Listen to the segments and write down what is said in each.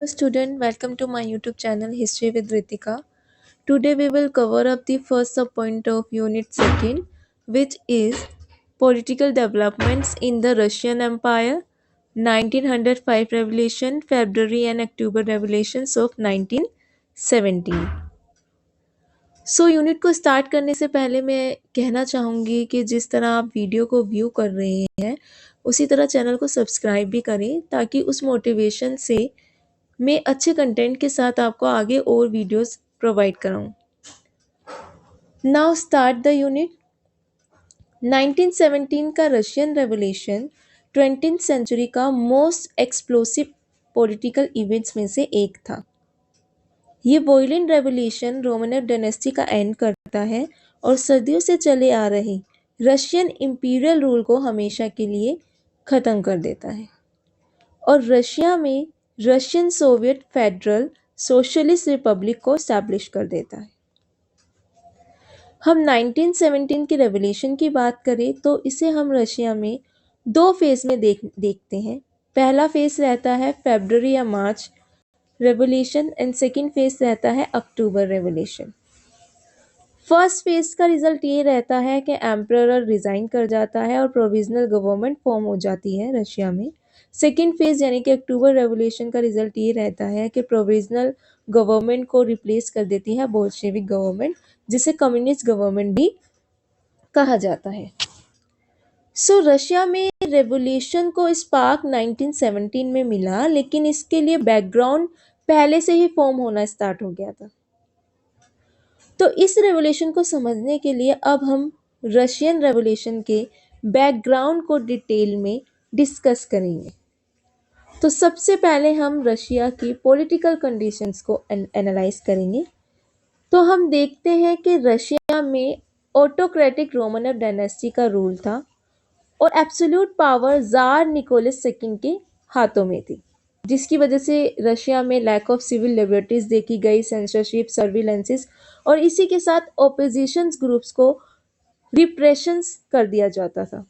Student, welcome to my YouTube channel History with Ritika. Today we will cover up the first subpoint of Unit 2nd, which is political developments in the Russian Empire, 1905 Revolution, February and October Revolutions of 1917. Unit को start करने से पहले मैं कहना चाहूँगी कि जिस तरह आप वीडियो को व्यू कर रहे हैं उसी तरह चैनल को सब्सक्राइब भी करें ताकि उस मोटिवेशन से मैं अच्छे कंटेंट के साथ आपको आगे और वीडियोस प्रोवाइड कराऊं। Now start the unit. 1917 का रशियन रेवोल्यूशन 20th सेंचुरी का मोस्ट एक्सप्लोसिव पॉलिटिकल इवेंट्स में से एक था। ये वॉयलेंट रेवोल्यूशन रोमनव डायनेस्टी का एंड करता है और सदियों से चले आ रहे रशियन इंपीरियल रूल को हमेशा के लिए ख़त्म कर देता है और रशिया में Russian Soviet federal socialist Republic को स्टैब्लिश कर देता है। हम 1917 की रेवोल्यूशन की बात करें तो इसे हम रशिया में दो फेज में देखते हैं। पहला फेज रहता है फरवरी या मार्च रेवोल्यूशन एंड सेकेंड फेज रहता है अक्टूबर रेवोल्यूशन। फर्स्ट फेज का रिजल्ट ये रहता है कि एम्परर रिजाइन कर जाता है और प्रोविजनल गवर्नमेंट फॉर्म हो जाती है रशिया में। सेकेंड फेज यानी कि अक्टूबर रेवोल्यूशन का रिजल्ट ये रहता है कि प्रोविजनल गवर्नमेंट को रिप्लेस कर देती है बोल्शेविक गवर्नमेंट, जिसे कम्युनिस्ट गवर्नमेंट भी कहा जाता है। रशिया में रेवोल्यूशन को स्पार्क 1917 में मिला, लेकिन इसके लिए बैकग्राउंड पहले से ही फॉर्म होना स्टार्ट हो गया था। तो इस रेवोल्यूशन को समझने के लिए अब हम रशियन रेवोल्यूशन के बैकग्राउंड को डिटेल में डिस्कस करेंगे। तो सबसे पहले हम रशिया की पॉलिटिकल कंडीशंस को एनालाइज करेंगे। तो हम देखते हैं कि रशिया में ऑटोक्रेटिक रोमनव डायनेस्टी का रूल था और absolute power tsar Nicholas second के हाथों में थी, जिसकी वजह से रशिया में लैक ऑफ सिविल लिबर्टीज देखी गई, सेंसरशिप, सर्विलेंसेस और इसी के साथ ओपोजिशन ग्रुप्स को रिप्रेशंस कर दिया जाता था।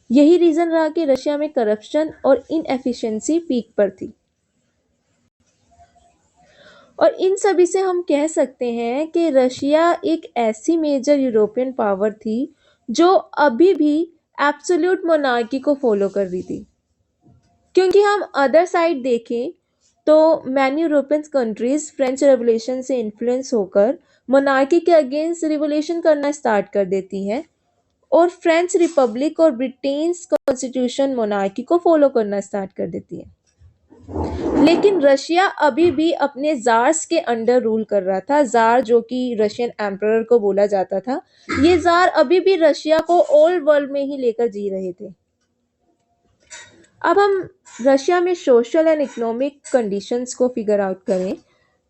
यही रीजन रहा कि रशिया में करप्शन और इनएफिशिएंसी पीक पर थी और इन सभी से हम कह सकते हैं कि रशिया एक ऐसी मेजर यूरोपियन पावर थी जो अभी भी एब्सोल्यूट मोनार्की को फॉलो कर रही थी। क्योंकि हम अदर साइड देखें तो many European countries French revolution से इन्फ्लुएंस होकर मोनार्की के अगेंस्ट रिवोल्यूशन करना स्टार्ट कर देती हैं और फ्रेंच रिपब्लिक और ब्रिटेन कॉन्स्टिट्यूशन मोनार्की को फॉलो करना स्टार्ट कर देती है। लेकिन रशिया अभी भी अपने जार्स के अंडर रूल कर रहा था। जार जो कि रशियन एम्परर को बोला जाता था, ये जार अभी भी रशिया को ओल्ड वर्ल्ड में ही लेकर जी रहे थे। अब हम रशिया में सोशल एंड इकोनॉमिक कंडीशंस को फिगर आउट करें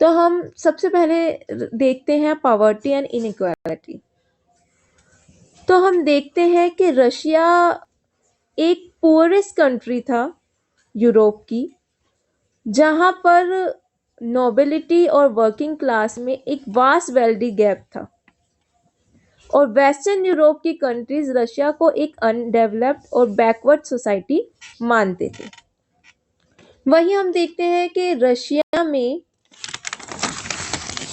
तो हम सबसे पहले देखते हैं पॉवर्टी एंड इनइक्वालिटी। तो हम देखते हैं कि रशिया एक पुअरेस्ट कंट्री था यूरोप की, जहां पर नोबिलिटी और वर्किंग क्लास में एक वास्ट वेल्दी गैप था और वेस्टर्न यूरोप की कंट्रीज रशिया को एक अनडेवलप्ड और बैकवर्ड सोसाइटी मानते थे। वहीं हम देखते हैं कि रशिया में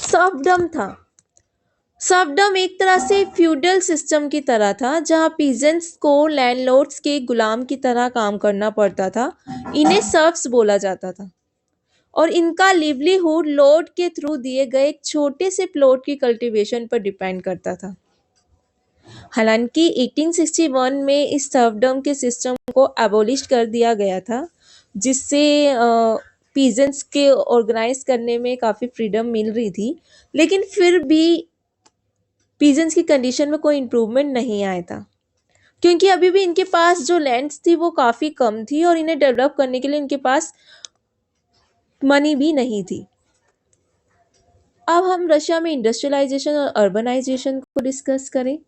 सर्फडम था। सर्फडम एक तरह से फ्यूडल सिस्टम की तरह था, जहां पीजेंट्स को लैंडलॉर्ड्स के गुलाम की तरह काम करना पड़ता था। इन्हें सर्फ्स बोला जाता था और इनका लिवलीहुड लॉर्ड के थ्रू दिए गए एक छोटे से प्लॉट की कल्टीवेशन पर डिपेंड करता था। हालांकि 1861 में इस सर्फडम के सिस्टम को एबोलिश कर दिया गया था, जिससे पीजेंट्स के ऑर्गेनाइज करने में काफ़ी फ्रीडम मिल रही थी, लेकिन फिर भी पीजेंट्स की कंडीशन में कोई इम्प्रूवमेंट नहीं आया था, क्योंकि अभी भी इनके पास जो लैंड्स थी वो काफ़ी कम थी और इन्हें डेवलप करने के लिए इनके पास मनी भी नहीं थी। अब हम रशिया में इंडस्ट्रियलाइजेशन और अर्बनाइजेशन को डिस्कस करें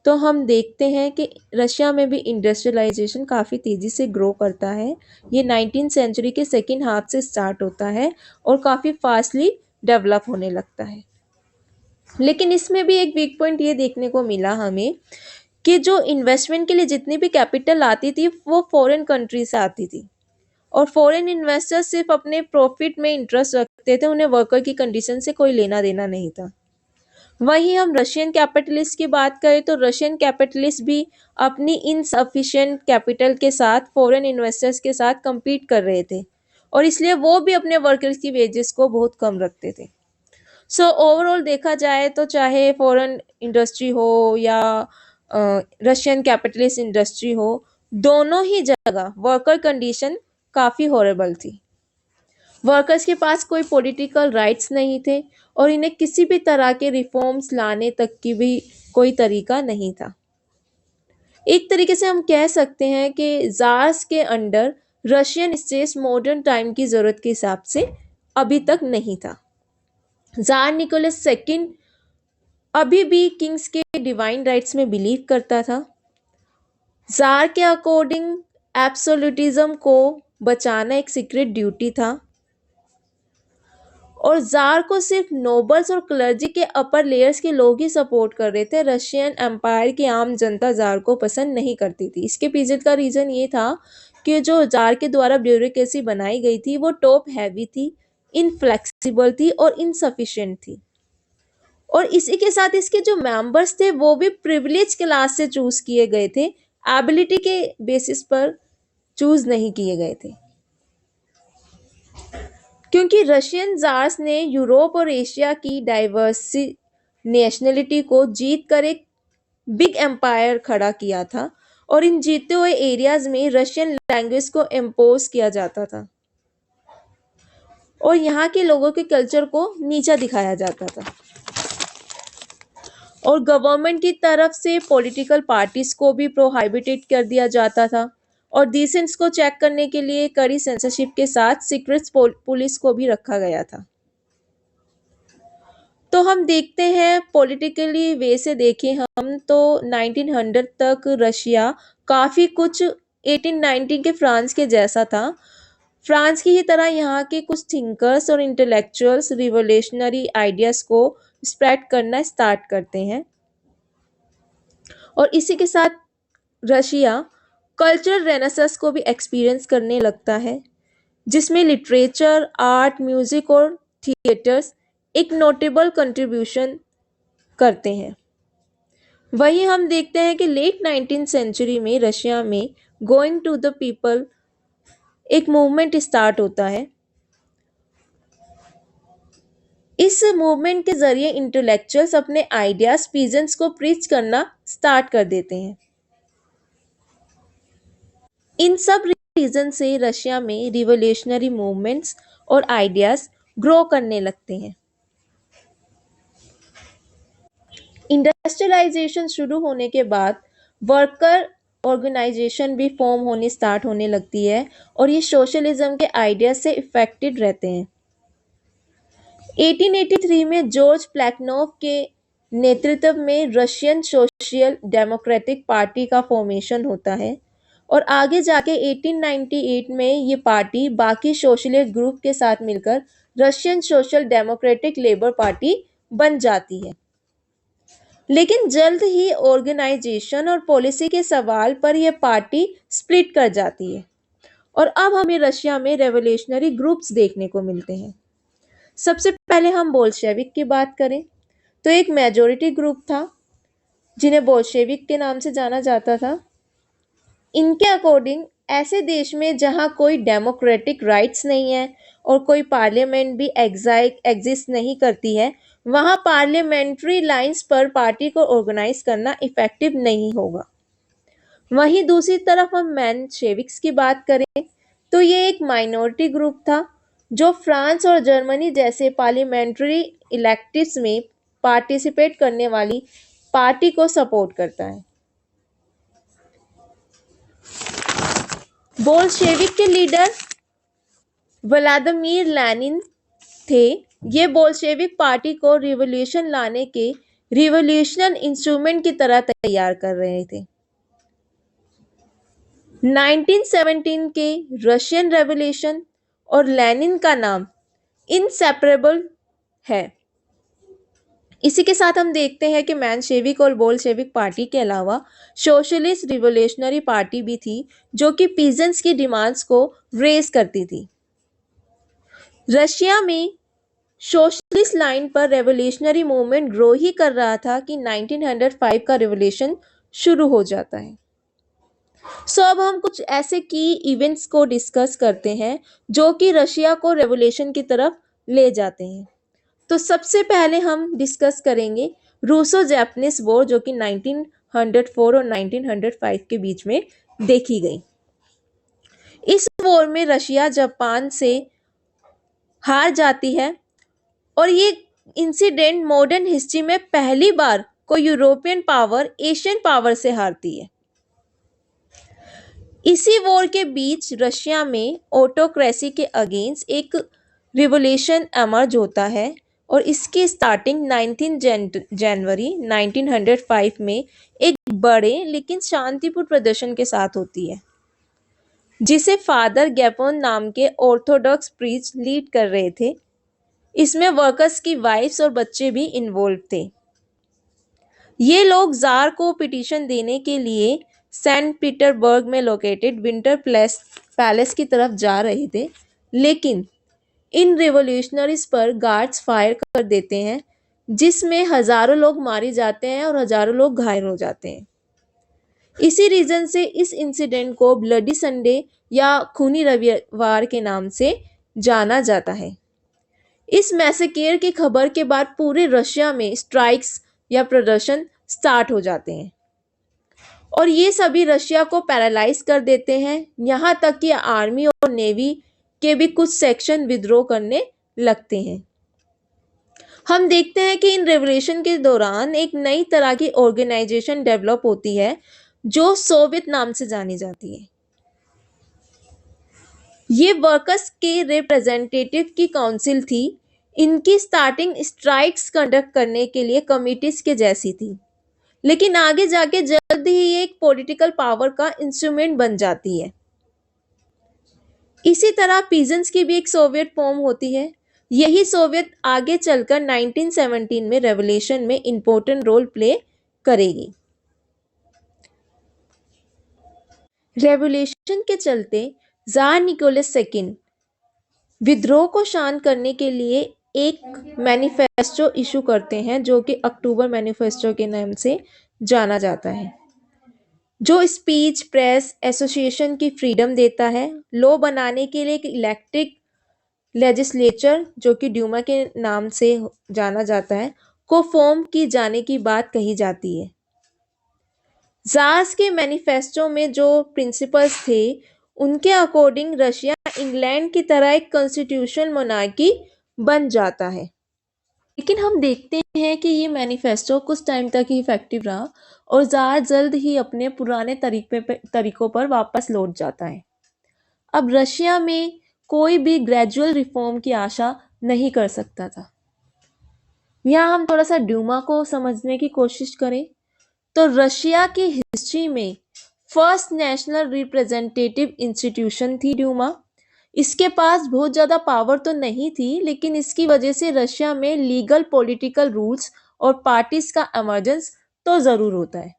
तो हम देखते हैं कि रशिया में भी इंडस्ट्रियलाइजेशन काफ़ी तेज़ी से ग्रो करता है। ये 19th सेंचुरी के सेकेंड हाफ से स्टार्ट होता है और काफ़ी फास्टली डेवलप होने लगता है। लेकिन इसमें भी एक वीक पॉइंट ये देखने को मिला हमें कि जो इन्वेस्टमेंट के लिए जितनी भी कैपिटल आती थी वो फॉरेन कंट्री से आती थी और फॉरेन इन्वेस्टर्स सिर्फ अपने प्रॉफिट में इंटरेस्ट रखते थे, उन्हें वर्कर की कंडीशन से कोई लेना देना नहीं था। वहीं हम रशियन कैपिटलिस्ट की बात करें तो रशियन कैपिटलिस्ट भी अपनी इनसफिशिएंट कैपिटल के साथ फॉरेन इन्वेस्टर्स के साथ compete कर रहे थे, और इसलिए वो भी अपने वर्कर्स की वेजेस को बहुत कम रखते थे। सो ओवरऑल देखा जाए तो चाहे फॉरेन इंडस्ट्री हो या रशियन कैपिटलिस्ट इंडस्ट्री हो, दोनों ही जगह वर्कर कंडीशन काफ़ी हॉरेबल थी। वर्कर्स के पास कोई पॉलिटिकल राइट्स नहीं थे और इन्हें किसी भी तरह के रिफॉर्म्स लाने तक की भी कोई तरीका नहीं था। एक तरीके से हम कह सकते हैं कि जार्स के under Russian state modern time की ज़रूरत के हिसाब से अभी तक नहीं था। जार निकोलस सेकंड अभी भी किंग्स के डिवाइन राइट्स में बिलीव करता था। जार के अकॉर्डिंग एब्सोल्यूटिज्म को बचाना एक सीक्रेट ड्यूटी था और जार को सिर्फ नोबल्स और क्लर्जी के अपर लेयर्स के लोग ही सपोर्ट कर रहे थे। रशियन एम्पायर की आम जनता जार को पसंद नहीं करती थी। इसके पीछे का रीज़न ये था कि जो जार के द्वारा ब्यूरोक्रेसी बनाई गई थी वो टॉप हैवी थी, इनफ्लेक्सिबल थी और इनसफिशिएंट थी। और इसी के साथ इसके जो मेंबर्स थे वो भी प्रिविलेज क्लास से चूज किए गए थे, एबिलिटी के बेसिस पर चूज नहीं किए गए थे। क्योंकि रशियन जार्स ने यूरोप और एशिया की डाइवर्सी नेशनलिटी को जीत कर एक बिग एम्पायर खड़ा किया था और इन जीते हुए एरियाज में रशियन लैंग्वेज को इम्पोज किया जाता था और यहाँ के लोगों के कल्चर को नीचा दिखाया जाता था। और गवर्नमेंट की तरफ से पॉलिटिकल पार्टीज को भी प्रोहाइबिटेड कर दिया जाता था और डिसेंट्स को चेक करने के लिए कड़ी सेंसरशिप के साथ सीक्रेट पुलिस को भी रखा गया था। तो हम देखते हैं पॉलिटिकली वे से देखें हम तो 1900 तक रशिया काफ़ी कुछ 1890 के फ्रांस के जैसा था। फ्रांस की ही तरह यहाँ के कुछ थिंकर्स और इंटेलेक्चुअल्स रिवोल्यूशनरी आइडियाज़ को स्प्रेड करना स्टार्ट करते हैं और इसी के साथ रशिया कल्चरल रेनेसांस को भी एक्सपीरियंस करने लगता है, जिसमें लिटरेचर, आर्ट, म्यूजिक और थिएटर्स एक नोटेबल कंट्रीब्यूशन करते हैं। वहीं हम देखते हैं कि लेट 19th सेंचुरी में रशिया में गोइंग टू द पीपल एक मूवमेंट स्टार्ट होता है। इस मूवमेंट के जरिए इंटेलेक्चुअल्स अपने आइडियाज पीजेंट्स को प्रीच करना स्टार्ट कर देते हैं। इन सब रीजन से रशिया में रिवोल्यूशनरी मूवमेंट्स और आइडियाज ग्रो करने लगते हैं। इंडस्ट्रियलाइजेशन शुरू होने के बाद वर्कर ऑर्गेनाइजेशन भी फॉर्म होने स्टार्ट होने लगती है और ये सोशलिज्म के आइडिया से इफेक्टेड रहते हैं। 1883 में जॉर्ज प्लेखनोव के नेतृत्व में रशियन सोशल डेमोक्रेटिक पार्टी का फॉर्मेशन होता है और आगे जाके 1898 में ये पार्टी बाकी सोशलिस्ट ग्रुप के साथ मिलकर Russian social democratic labour party बन जाती है। लेकिन जल्द ही ऑर्गेनाइजेशन और पॉलिसी के सवाल पर यह पार्टी स्प्लिट कर जाती है और अब हमें रशिया में रेवोल्यूशनरी ग्रुप्स देखने को मिलते हैं। सबसे पहले हम बोल्शेविक की बात करें तो एक मेजॉरिटी ग्रुप था जिन्हें बोल्शेविक के नाम से जाना जाता था। इनके अकॉर्डिंग ऐसे देश में जहां कोई डेमोक्रेटिक राइट्स नहीं है और कोई पार्लियामेंट भी एग्जिस्ट नहीं करती है, वहां पार्लियामेंट्री लाइंस पर पार्टी को ऑर्गेनाइज करना इफेक्टिव नहीं होगा। वहीं दूसरी तरफ हम मेंशेविक्स की बात करें तो ये एक माइनॉरिटी ग्रुप था जो फ्रांस और जर्मनी जैसे पार्लियामेंट्री इलेक्टिव्स में पार्टिसिपेट करने वाली पार्टी को सपोर्ट करता है। बोल्शेविक के लीडर व्लादिमीर लेनिन थे। ये बोल्शेविक पार्टी को रिवॉल्यूशन लाने के रिवॉल्यूशनल इंस्ट्रूमेंट की तरह तैयार कर रहे थे। 1917 के रशियन रेवोल्यूशन और लेनिन का नाम इनसेपरेबल है। इसी के साथ हम देखते हैं कि मेंशेविक और बोल्शेविक पार्टी के अलावा सोशलिस्ट रिवोल्यूशनरी पार्टी भी थी जो कि पीजेंट्स की डिमांड्स को रेज करती थी। रशिया में सोशलिस्ट लाइन पर रेवोल्यूशनरी मूवमेंट ग्रो ही कर रहा था कि 1905 का रिवोल्यूशन शुरू हो जाता है। अब हम कुछ ऐसे की इवेंट्स को डिस्कस करते हैं जो कि रशिया को रेवोल्यूशन की तरफ ले जाते हैं। तो सबसे पहले हम डिस्कस करेंगे रूसो जापानीज वॉर जो कि 1904 और 1905 के बीच में देखी गई। इस वॉर में रशिया जापान से हार जाती है और ये इंसिडेंट मॉडर्न हिस्ट्री में पहली बार कोई यूरोपियन पावर एशियन पावर से हारती है। इसी वॉर के बीच रशिया में ऑटोक्रेसी के अगेंस्ट एक रिवोल्यूशन एमर्ज होता है और इसकी स्टार्टिंग 19 जनवरी 1905 में एक बड़े लेकिन शांतिपूर्ण प्रदर्शन के साथ होती है जिसे फादर गैपोन नाम के ऑर्थोडॉक्स प्रीस्ट लीड कर रहे थे। इसमें वर्कर्स की वाइफ्स और बच्चे भी इन्वॉल्व थे। ये लोग जार को पिटीशन देने के लिए सेंट पीटरबर्ग में लोकेटेड विंटर पैलेस की तरफ जा रहे थे, लेकिन इन रिवॉल्यूशनरीज पर गार्ड्स फायर कर देते हैं जिसमें हजारों लोग मारे जाते हैं और हजारों लोग घायल हो जाते हैं। इसी रीजन से इस इंसिडेंट को ब्लडी संडे या खूनी रविवार के नाम से जाना जाता है। इस मैसेकेयर की खबर के बाद पूरे रशिया में स्ट्राइक्स या प्रदर्शन स्टार्ट हो जाते हैं और ये सभी रशिया को पैरालाइज कर देते हैं। यहाँ तक कि आर्मी और नेवी के भी कुछ सेक्शन विद्रोह करने लगते हैं। हम देखते हैं कि इन रेवोल्यूशन के दौरान एक नई तरह की ऑर्गेनाइजेशन डेवलप होती है जो सोवियत नाम से जानी जाती है। ये वर्कर्स के रिप्रेजेंटेटिव की काउंसिल थी। इनकी स्टार्टिंग स्ट्राइक्स कंडक्ट करने के लिए कमिटीज के जैसी थी, लेकिन आगे जाके जल्द ही ये एक पॉलिटिकल पावर का इंस्ट्रूमेंट बन जाती है। इसी तरह पीजेंट्स की भी एक सोवियत फॉर्म होती है। यही सोवियत आगे चलकर 1917 में रेवोल्यूशन में इंपॉर्टेंट रोल प्ले करेगी। रेवोल्यूशन के चलते जार निकोलस सेकंड विद्रोह को शांत करने के लिए एक मैनिफेस्टो इशू करते हैं जो कि अक्टूबर मैनिफेस्टो के नाम से जाना जाता है, जो स्पीच प्रेस एसोसिएशन की फ्रीडम देता है। लॉ बनाने के लिए एक इलेक्ट्रिक लेजिस्लेचर जो कि ड्यूमा के नाम से जाना जाता है को फॉर्म की जाने की बात कही जाती है। जार्स के मैनिफेस्टो में जो प्रिंसिपल्स थे उनके अकॉर्डिंग रशिया इंग्लैंड की तरह एक कॉन्स्टिट्यूशनल मोनार्की बन जाता है। लेकिन हम देखते हैं कि ये मैनिफेस्टो कुछ टाइम तक ही इफेक्टिव रहा और जार जल्द ही अपने पुराने तरीकों पर वापस लौट जाता है। अब रशिया में कोई भी ग्रेजुअल रिफॉर्म की आशा नहीं कर सकता था। यहाँ हम थोड़ा सा ड्यूमा को समझने की कोशिश करें तो रशिया की हिस्ट्री में फर्स्ट नेशनल रिप्रेजेंटेटिव इंस्टीट्यूशन थी ड्यूमा। इसके पास बहुत ज़्यादा पावर तो नहीं थी, लेकिन इसकी वजह से रशिया में लीगल पॉलिटिकल रूल्स और पार्टीज का एमर्जेंस तो ज़रूर होता है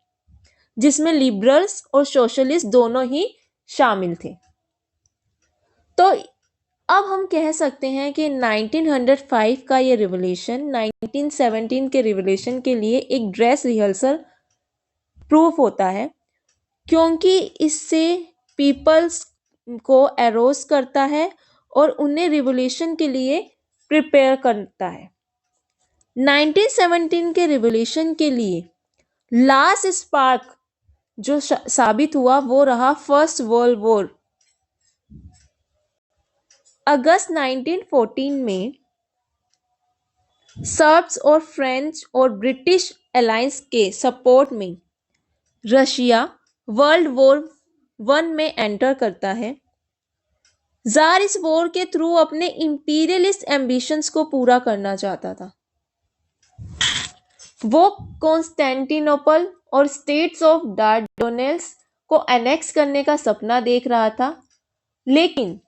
जिसमें लिबरल्स और सोशलिस्ट दोनों ही शामिल थे। तो अब हम कह सकते हैं कि 1905 का ये रिवोल्यूशन 1917 के रिवोल्यूशन के लिए एक ड्रेस रिहर्सल प्रूफ होता है, क्योंकि इससे पीपल्स को एरोस करता है और उन्हें रिवोल्यूशन के लिए प्रिपेयर करता है। 1917 के रिवोल्यूशन के लिए लास्ट स्पार्क जो साबित हुआ वो रहा फर्स्ट वर्ल्ड वॉर। अगस्त 1914 में सर्ब्स और फ्रेंच और ब्रिटिश अलायंस के सपोर्ट में रशिया वर्ल्ड वॉर 1 में एंटर करता है। जार इस वॉर के थ्रू अपने इंपीरियलिस्ट एम्बिशंस को पूरा करना चाहता था। वो कॉन्स्टेंटिनोपल और स्टेट्स ऑफ डार्डोनेल्स को एनेक्स करने का सपना देख रहा था, लेकिन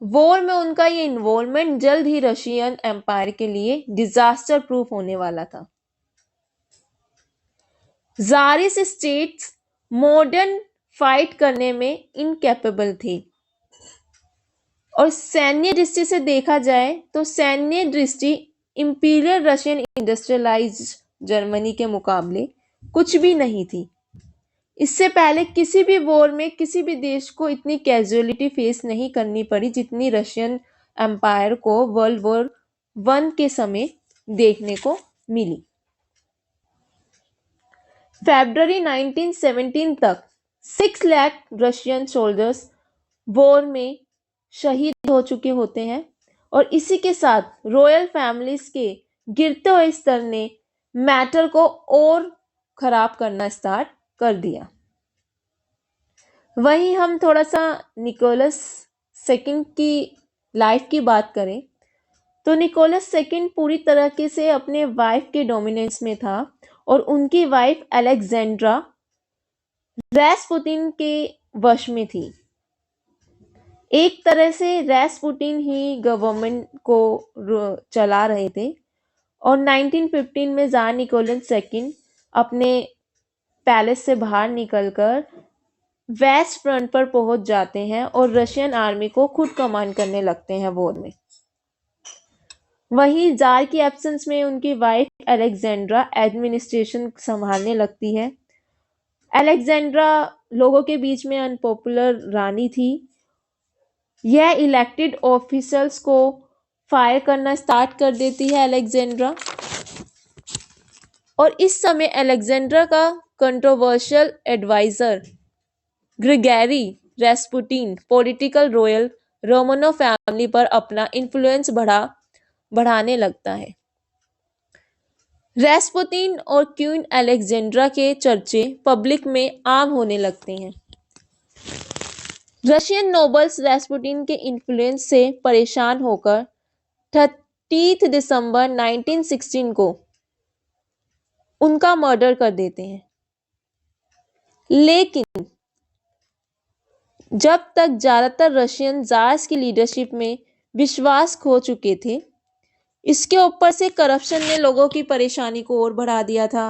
वॉर में उनका ये इन्वॉल्वमेंट जल्द ही रशियन एम्पायर के लिए डिजास्टर प्रूफ होने वाला था। ज़ारिस स्टेट्स मॉडर्न फाइट करने में इनकैपेबल थी। और सैन्य दृष्टि से देखा जाए तो सैन्य दृष्टि इंपीरियल रशियन इंडस्ट्रियलाइज्ड जर्मनी के मुकाबले कुछ भी नहीं थी। इससे पहले किसी भी वॉर में किसी भी देश को इतनी कैजुअलिटी फेस नहीं करनी पड़ी जितनी रशियन एम्पायर को वर्ल्ड वॉर वन के समय देखने को मिली। फरवरी 1917 तक 6 लाख रशियन सोल्जर्स वॉर में शहीद हो चुके होते हैं और इसी के साथ रॉयल फैमिलीज के गिरते हुए स्तर ने मैटर को और खराब करना स्टार्ट कर दिया। वहीं हम थोड़ा सा निकोलस सेकंड की लाइफ की बात करें तो निकोलस सेकंड पूरी तरीके से अपने वाइफ के डोमिनेंस में था और उनकी वाइफ अलेक्जेंड्रा रैसपुटिन के वश में थी। एक तरह से रैसपुटिन ही गवर्नमेंट को चला रहे थे और 1915 में ज़ार निकोलस सेकंड अपने पैलेस से बाहर निकलकर वेस्ट फ्रंट पर पहुंच जाते हैं और रशियन आर्मी को खुद कमांड करने लगते हैं वॉर में। वहीं जार की एब्सेंस में उनकी वाइफ अलेक्जेंड्रा एडमिनिस्ट्रेशन संभालने लगती है। अलेक्जेंड्रा लोगों के बीच में अनपॉपुलर रानी थी। यह इलेक्टेड ऑफिसर्स को फायर करना स्टार्ट कर देती है अलेक्जेंड्रा। और इस समय अलेक्जेंड्रा का controversial adviser Grigori Rasputin political royal Romanov family पर अपना इन्फ्लुएंस बढ़ाने लगता है। रेस्पुतिन और क्वीन अलेक्जेंड्रा के चर्चे पब्लिक में आम होने लगते हैं। रशियन नोबल्स रेस्पुटिन के इन्फ्लुएंस से परेशान होकर 30 दिसंबर 1916 को उनका मर्डर कर देते हैं। लेकिन जब तक ज्यादातर रशियन जार्स की लीडरशिप में विश्वास खो चुके थे, इसके ऊपर से करप्शन ने लोगों की परेशानी को और बढ़ा दिया था।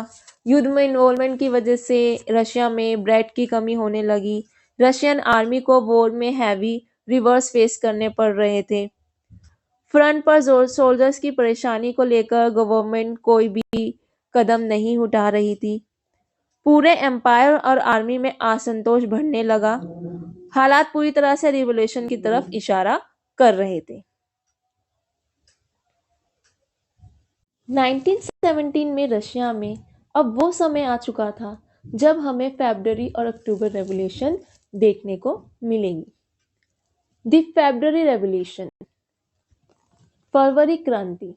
युद्ध में इन्वॉल्वमेंट की वजह से रशिया में ब्रेड की कमी होने लगी। रशियन आर्मी को वॉर में हैवी रिवर्स फेस करने पड़ रहे थे। फ्रंट पर सोल्जर्स की परेशानी को लेकर गवर्नमेंट कोई भी कदम नहीं उठा रही थी। पूरे एम्पायर और आर्मी में असंतोष बढ़ने लगा। हालात पूरी तरह से रिवॉल्यूशन की तरफ इशारा कर रहे थे। 1917 में रशिया में अब वो समय आ चुका था जब हमें फरवरी और अक्टूबर रेवोल्यूशन देखने को मिलेगी। द फरवरी रेवोल्यूशन, फरवरी क्रांति,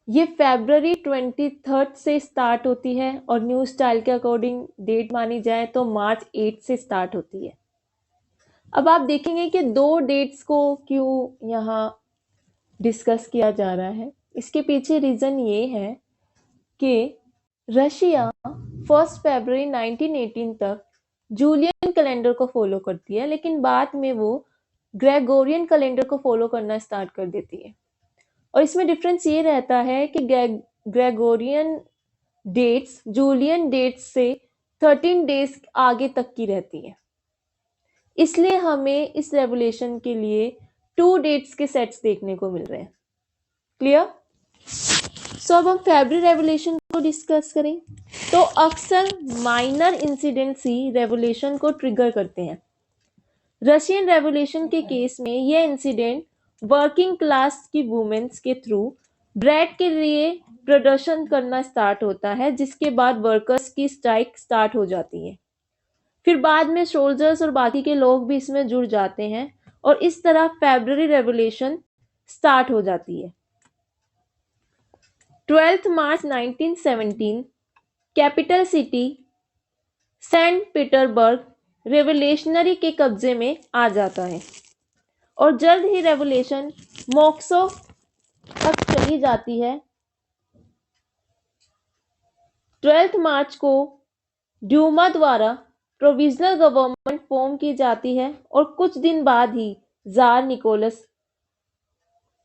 ये फरवरी 23 से स्टार्ट होती है और न्यू स्टाइल के अकॉर्डिंग डेट मानी जाए तो मार्च 8 से स्टार्ट होती है। अब आप देखेंगे कि दो डेट्स को क्यों यहाँ डिस्कस किया जा रहा है। इसके पीछे रीजन ये है कि रशिया 1 फरवरी 1918 तक जूलियन कैलेंडर को फॉलो करती है, लेकिन बाद में वो ग्रेगोरियन कैलेंडर को फॉलो करना स्टार्ट कर देती है। और इसमें डिफरेंस ये रहता है कि ग्रेगोरियन डेट्स जूलियन डेट्स से 13 डेज आगे तक की रहती है। इसलिए हमें इस रेवोल्यूशन के लिए 2 डेट्स के सेट्स देखने को मिल रहे हैं। क्लियर? सो अब हम फरवरी रेवोल्यूशन को डिस्कस करें तो अक्सर माइनर इंसिडेंट्स ही रेवोल्यूशन को ट्रिगर करते हैं। रशियन रेवोल्यूशन के केस में यह इंसिडेंट वर्किंग क्लास की वुमेन्स के थ्रू ब्रेड के लिए प्रदर्शन करना स्टार्ट होता है, जिसके बाद वर्कर्स की स्ट्राइक स्टार्ट हो जाती है। फिर बाद में सोल्जर्स और बाकी के लोग भी इसमें जुड़ जाते हैं और इस तरह फरवरी रेवोल्यूशन स्टार्ट हो जाती है। 12 March 1917 capital city Saint Petersburg revolutionary के कब्जे में आ जाता है और जल्द ही रेवोल्यूशन मॉस्को तक चली जाती है। 12 मार्च को ड्यूमा द्वारा प्रोविजनल गवर्नमेंट फॉर्म की जाती है और कुछ दिन बाद ही जार निकोलस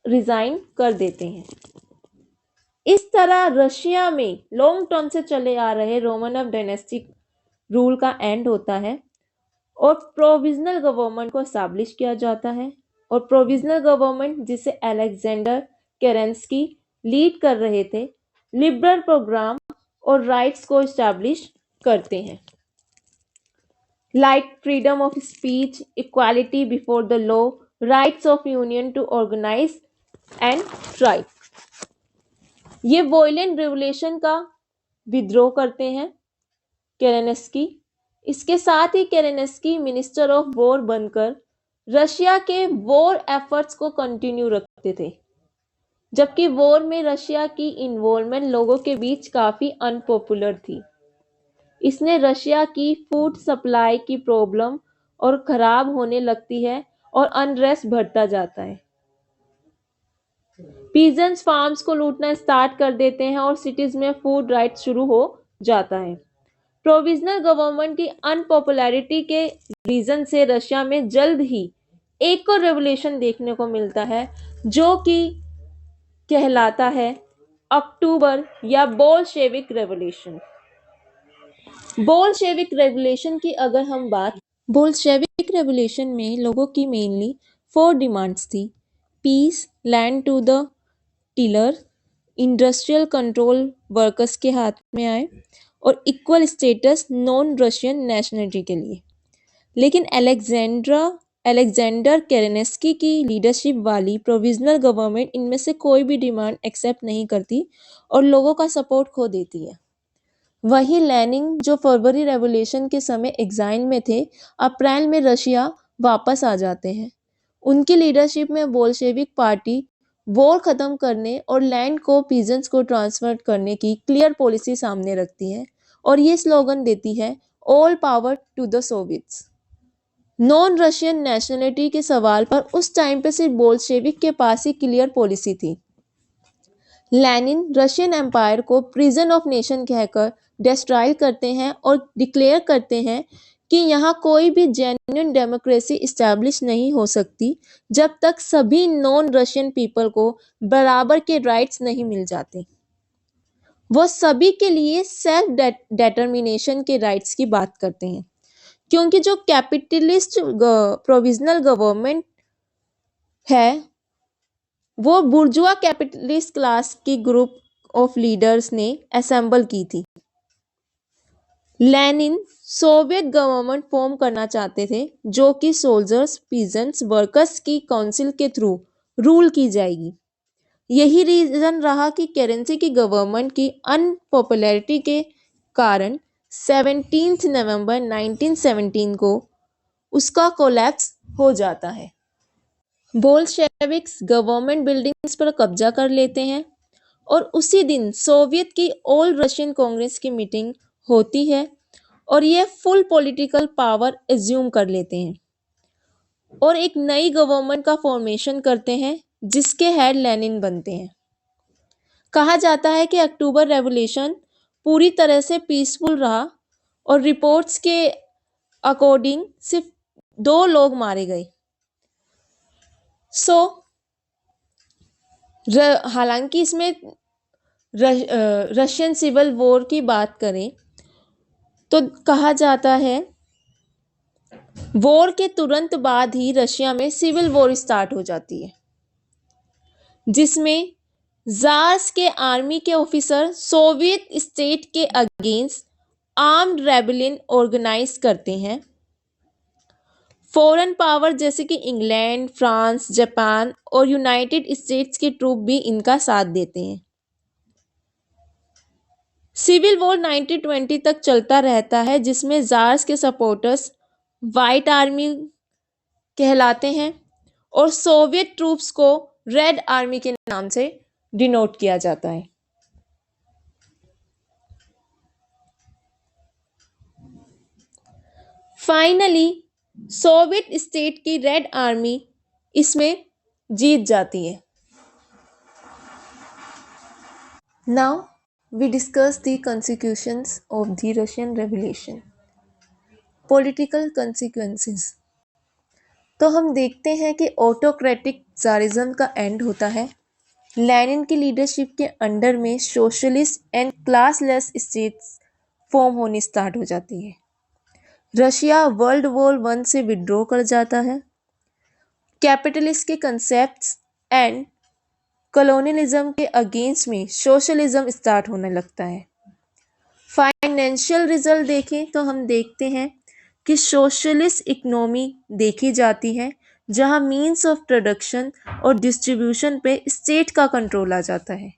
रिजाइन कर देते हैं। इस तरह रशिया में लॉन्ग टर्म से चले आ रहे रोमनव डायनेस्टिक रूल का एंड होता है और प्रोविजनल गवर्नमेंट को एस्टैब्लिश किया जाता है। और प्रोविजनल गवर्नमेंट जिसे अलेक्जेंडर केरेंस्की लीड कर रहे थे, लिबरल प्रोग्राम और राइट्स को एस्टैब्लिश करते हैं, like freedom of speech, equality before the law, rights of union to organise and strike. ये वॉयलेंट रेवोल्यूशन का विद्रोह करते हैं केरेंस्की। इसके साथ ही केरेंस्की मिनिस्टर ऑफ वॉर बनकर रशिया के वॉर एफर्ट्स को कंटिन्यू रखते थे, जबकि वॉर में रशिया की इन्वॉल्वमेंट लोगों के बीच काफी अनपॉपुलर थी। इसने रशिया की फूड सप्लाई की प्रॉब्लम और खराब होने लगती है और अनरेस्ट बढ़ता जाता है। पीजेंट्स फार्म्स को लूटना स्टार्ट कर देते हैं और सिटीज में फूड राइट शुरू हो जाता है। प्रोविजनल गवर्नमेंट की अनपॉपुलैरिटी के रीजन से रशिया में जल्द ही एक और रेवोल्यूशन देखने को मिलता है जो कि कहलाता है अक्टूबर या बोल्शेविक रेवोल्यूशन। बोल्शेविक रेवोल्यूशन की अगर हम बात, बोल्शेविक रेवोल्यूशन में लोगों की मेनली 4 डिमांड्स थी: peace, land to the tiller, industrial control workers के हाथ में आए और equal status non Russian nationality के लिए। लेकिन अलेक्जेंडर केरेंस्की की लीडरशिप वाली प्रोविजनल गवर्नमेंट इनमें से कोई भी डिमांड एक्सेप्ट नहीं करती और लोगों का सपोर्ट खो देती है। वहीं लेनिन, जो फरवरी रेवोल्यूशन के समय एग्जाइल में थे, अप्रैल में रशिया वापस आ जाते हैं। उनकी लीडरशिप में बोल्शेविक पार्टी वॉर खत्म करने और लैंड को पीजेंट्स को ट्रांसफर करने की क्लियर पॉलिसी सामने रखती है और ये स्लोगन देती है, all power to the soviets. Non Russian nationality के सवाल पर उस टाइम पे सिर्फ बोल्शेविक के पास ही क्लियर पॉलिसी थी। लेनिन रशियन एम्पायर को प्रिजन ऑफ नेशन कहकर डिस्ट्रॉय करते हैं और डिक्लेयर करते हैं कि यहाँ कोई भी जेन्युइन डेमोक्रेसी इस्टेब्लिश नहीं हो सकती जब तक सभी नॉन रशियन पीपल को बराबर के राइट्स नहीं मिल जाते। वो सभी के लिए सेल्फ डिटर्मिनेशन के राइट्स की बात करते हैं, क्योंकि जो कैपिटलिस्ट प्रोविजनल गवर्नमेंट है वो बुर्जुआ कैपिटलिस्ट क्लास की ग्रुप ऑफ लीडर्स ने असेंबल की थी। लेनिन सोवियत गवर्नमेंट फॉर्म करना चाहते थे जो कि सोल्जर्स, पीजेंट्स, वर्कर्स की काउंसिल के थ्रू रूल की जाएगी। यही रीजन रहा कि केरेंसी की गवर्नमेंट की अनपॉपुलैरिटी के कारण 17 नवंबर 1917 को उसका कोलैप्स हो जाता है। बोल्शेविक्स गवर्नमेंट बिल्डिंग्स पर कब्जा कर लेते हैं और उसी दिन सोवियत की ऑल रशियन कांग्रेस की मीटिंग होती है और ये फुल पॉलिटिकल पावर एज्यूम कर लेते हैं और एक नई गवर्नमेंट का फॉर्मेशन करते हैं जिसके हेड लेनिन बनते हैं। कहा जाता है कि अक्टूबर रेवोल्यूशन पूरी तरह से पीसफुल रहा और रिपोर्ट्स के अकॉर्डिंग सिर्फ 2 लोग मारे गए। हालांकि इसमें रशियन सिविल वॉर की बात करें तो कहा जाता है वॉर के तुरंत बाद ही रशिया में सिविल वॉर स्टार्ट हो जाती है, जिसमें जार्स के आर्मी के ऑफिसर सोवियत स्टेट के अगेंस्ट आर्म्ड रेबेलियन ऑर्गेनाइज करते हैं। फॉरेन पावर जैसे कि इंग्लैंड, फ्रांस, जापान और यूनाइटेड स्टेट्स के ट्रूप भी इनका साथ देते हैं। सिविल वॉर 1920 तक चलता रहता है, जिसमें जार्स के सपोर्टर्स व्हाइट आर्मी कहलाते हैं और सोवियत ट्रूप्स को रेड आर्मी के नाम से डिनोट किया जाता है। फाइनली सोवियत स्टेट की रेड आर्मी इसमें जीत जाती है। Now we discuss the consequences of the Russian Revolution. Political consequences. तो हम देखते हैं कि ऑटोक्रेटिक ज़ारिज्म का एंड होता है लेनिन की लीडरशिप के अंडर में socialist and classless states form होनी स्टार्ट हो जाती है। रशिया वर्ल्ड वॉर 1 से विड्रॉ कर जाता है। कैपिटलिस्ट के कंसेप्ट्स एंड कॉलोनियलिज्म के अगेंस्ट में सोशलिज्म स्टार्ट होने लगता है। फाइनेंशियल रिजल्ट देखें तो हम देखते हैं कि सोशलिस्ट इकोनॉमी देखी जाती है जहां मीन्स ऑफ प्रोडक्शन और डिस्ट्रीब्यूशन पे स्टेट का कंट्रोल आ जाता है।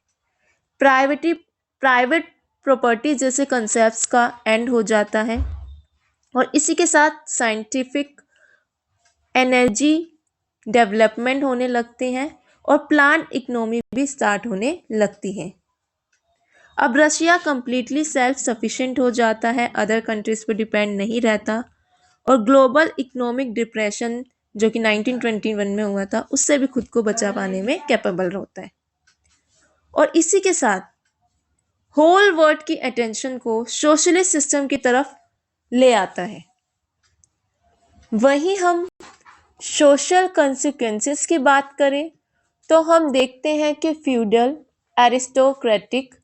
प्राइवेट प्रॉपर्टी जैसे कंसेप्ट्स का एंड हो जाता है और इसी के साथ साइंटिफिक एनर्जी डेवलपमेंट होने लगते हैं और प्लांट इकोनॉमी भी स्टार्ट होने लगती है। अब रशिया कंप्लीटली सेल्फ सफिशिएंट हो जाता है, अदर कंट्रीज पर डिपेंड नहीं रहता और ग्लोबल इकोनॉमिक डिप्रेशन जो कि 1921 में हुआ था उससे भी खुद को बचा पाने में कैपेबल होता है। और इसी के साथ होल वर्ल्ड की अटेंशन को सोशलिस्ट सिस्टम की तरफ ले आता है। वहीं हम सोशल कॉन्सिक्वेंसेस की बात करें तो हम देखते हैं कि feudal, aristocratic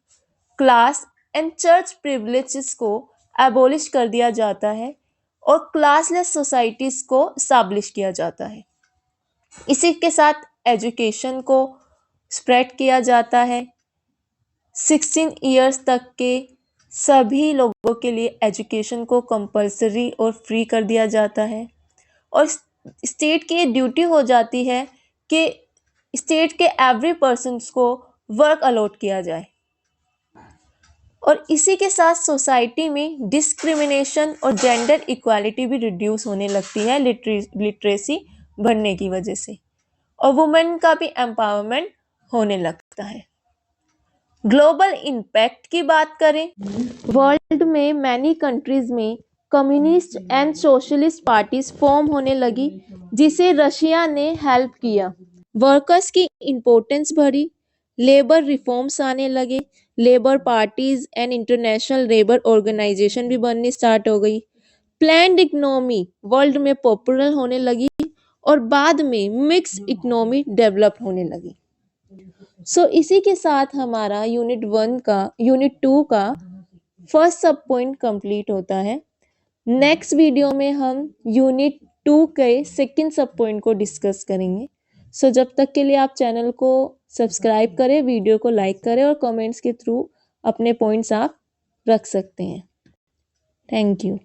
class and church privileges को एबॉलिश कर दिया जाता है और क्लासलेस सोसाइटीज को स्टैब्लिश किया जाता है। इसी के साथ एजुकेशन को स्प्रेड किया जाता है। 16 इयर्स तक के सभी लोगों के लिए एजुकेशन को कंपलसरी और फ्री कर दिया जाता है और स्टेट की ये ड्यूटी हो जाती है कि स्टेट के एवरी पर्सन को वर्क अलॉट किया जाए। और इसी के साथ सोसाइटी में डिस्क्रिमिनेशन और जेंडर इक्वालिटी भी रिड्यूस होने लगती है लिटरेसी बढ़ने की वजह से और वुमेन का भी एम्पावरमेंट होने लगता है। ग्लोबल इम्पैक्ट की बात करें, वर्ल्ड में मैनी कंट्रीज में communist and socialist parties form होने लगी जिसे रशिया ने हेल्प किया। वर्कर्स की इम्पोर्टेंस बढ़ी, लेबर रिफॉर्म्स आने लगे, labour parties and international labour organisation भी बननी स्टार्ट हो गई। प्लैंड इकोनॉमी वर्ल्ड में पॉपुलर होने लगी और बाद में मिक्स इकोनॉमी डेवलप होने लगी। इसी के साथ हमारा यूनिट 2 का फर्स्ट सब पॉइंट कंप्लीट होता है। नेक्स्ट वीडियो में हम यूनिट 2 के सेकंड सब पॉइंट को डिस्कस करेंगे। जब तक के लिए आप चैनल को सब्सक्राइब करें, वीडियो को लाइक करें और कमेंट्स के थ्रू अपने पॉइंट्स आप रख सकते हैं। Thank you.